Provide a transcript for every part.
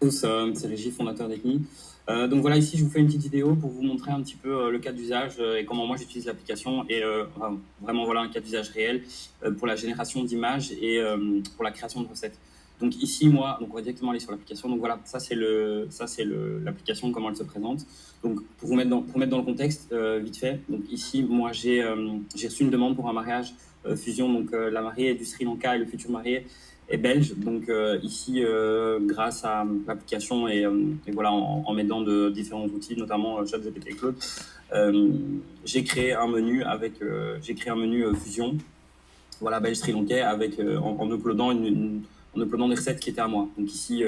C'est Régis, fondateur d'Ecni. Donc voilà, ici je vous fais une petite vidéo pour vous montrer un petit peu le cas d'usage et comment moi j'utilise l'application et vraiment voilà un cas d'usage réel pour la génération d'images et pour la création de recettes. Donc ici moi, donc on va directement aller sur l'application. Donc voilà, ça c'est l'application comment elle se présente. Donc pour mettre dans le contexte vite fait. Donc ici moi j'ai reçu une demande pour un mariage fusion. Donc la mariée est du Sri Lanka et le futur marié est belge. Donc ici, grâce à l'application et voilà, en m'aidant de différents outils, notamment ChatGPT et Claude, j'ai créé un menu fusion, voilà, belge sri lankais, avec en uploadant en uploadant des recettes qui étaient à moi. Donc ici,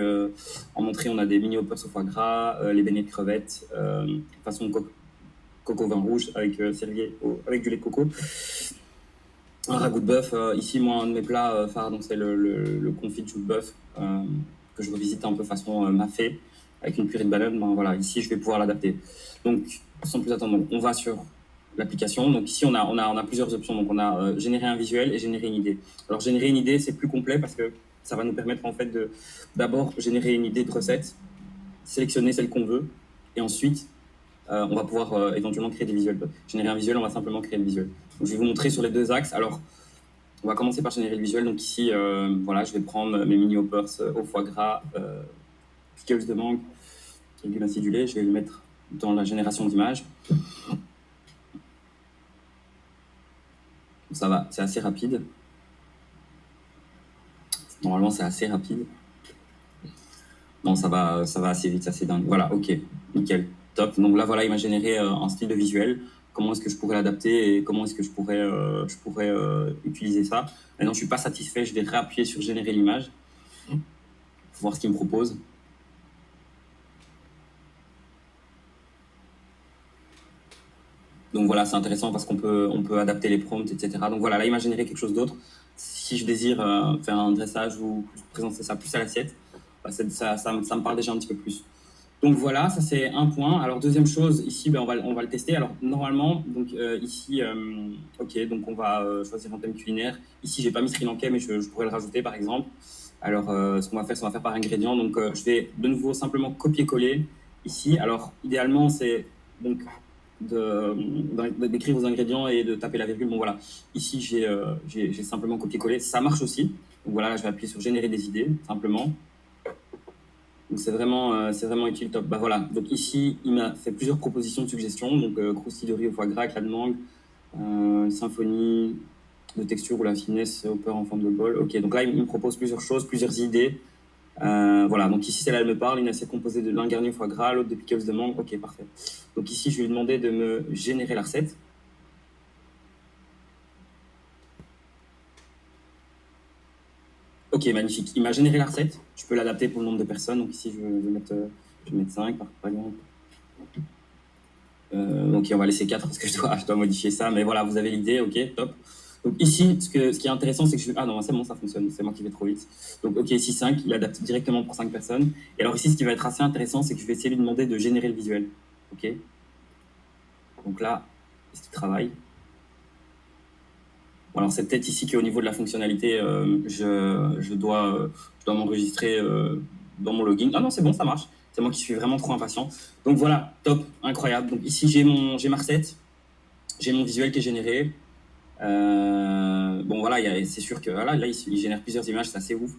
en entrée, on a des mini hoppers au foie gras, les beignets de crevettes, façon coco vin rouge avec avec du lait de coco. Un ragoût de bœuf. Ici, moi, un de mes plats phares, donc c'est le confit de chou de bœuf que je revisite un peu façon mafé avec une purée de banane. Ben, voilà, ici, je vais pouvoir l'adapter. Donc, sans plus attendre, on va sur l'application. Donc ici, on a plusieurs options. Donc, on a générer un visuel et générer une idée. Alors, générer une idée, c'est plus complet parce que ça va nous permettre en fait d'abord générer une idée de recette, sélectionner celle qu'on veut, et ensuite on va pouvoir éventuellement créer des visuels. Générer un visuel, on va simplement créer le visuel. Donc, je vais vous montrer sur les deux axes. Alors, on va commencer par générer le visuel. Donc ici, voilà, je vais prendre mes mini hoppers au foie gras, pickles de mangue, légumes acidulés. Je vais le mettre dans la génération d'images. Ça va, c'est assez rapide. Normalement, c'est assez rapide. Non, ça va assez vite, c'est dingue. Voilà, ok, nickel, top. Donc là, voilà, il m'a généré un style de visuel. Comment est-ce que je pourrais l'adapter et comment est-ce que je pourrais utiliser ça. Maintenant, je suis pas satisfait, je vais réappuyer sur générer l'image pour voir ce qu'il me propose. Donc voilà, c'est intéressant parce qu'on peut adapter les prompts, etc. Donc voilà, là, il m'a généré quelque chose d'autre. Si je désire faire un dressage ou présenter ça plus à l'assiette, bah, ça me parle déjà un petit peu plus. Donc voilà, ça c'est un point. Alors deuxième chose, ici, ben, on va le tester. Alors normalement, donc ici, ok, donc on va choisir un thème culinaire. Ici, j'ai pas mis Sri Lankais, mais je pourrais le rajouter par exemple. Alors ce qu'on va faire, c'est qu'on va faire par ingrédient. Donc je vais de nouveau simplement copier-coller ici. Alors idéalement, c'est donc d'écrire vos ingrédients et de taper la virgule. Bon voilà, ici j'ai simplement copié-collé. Ça marche aussi. Donc voilà, là, je vais appuyer sur générer des idées simplement. Donc c'est vraiment utile, top. Bah voilà, donc ici, il m'a fait plusieurs propositions de suggestions, donc croustilles de riz au foie gras, éclat de mangue, symphonie de texture ou la finesse hopper en forme de bol. Ok, donc là, il me propose plusieurs choses, plusieurs idées. Voilà, donc ici, celle-là, elle me parle, une assiette composée de l'un garni au foie gras, l'autre de pickles de mangue. Ok, parfait. Donc ici, je vais lui demander de me générer la recette. Ok, magnifique. Il m'a généré la recette. Je peux l'adapter pour le nombre de personnes. Donc ici, je vais mettre 5 par exemple. Ok, on va laisser 4 parce que je dois modifier ça. Mais voilà, vous avez l'idée, ok, top. Donc ici, ce qui est intéressant, c'est que ah non, c'est bon, ça fonctionne. C'est moi qui vais trop vite. Donc ok, ici 5, il adapte directement pour 5 personnes. Et alors ici, ce qui va être assez intéressant, c'est que je vais essayer de lui demander de générer le visuel. Ok. Donc là, est-ce qu'il travaille? Bon, alors c'est peut-être ici qu'au niveau de la fonctionnalité, je dois m'enregistrer dans mon login. Ah non, c'est bon, ça marche. C'est moi qui suis vraiment trop impatient. Donc voilà, top, incroyable. Donc ici, j'ai ma recette, j'ai mon visuel qui est généré. Bon voilà, c'est sûr que voilà, là, il génère plusieurs images, c'est assez ouf.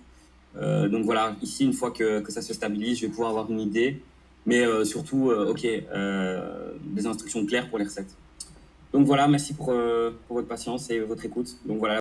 Donc voilà, ici, une fois que ça se stabilise, je vais pouvoir avoir une idée. Mais surtout, ok, des instructions claires pour les recettes. Donc voilà, merci pour votre patience et votre écoute. Donc voilà.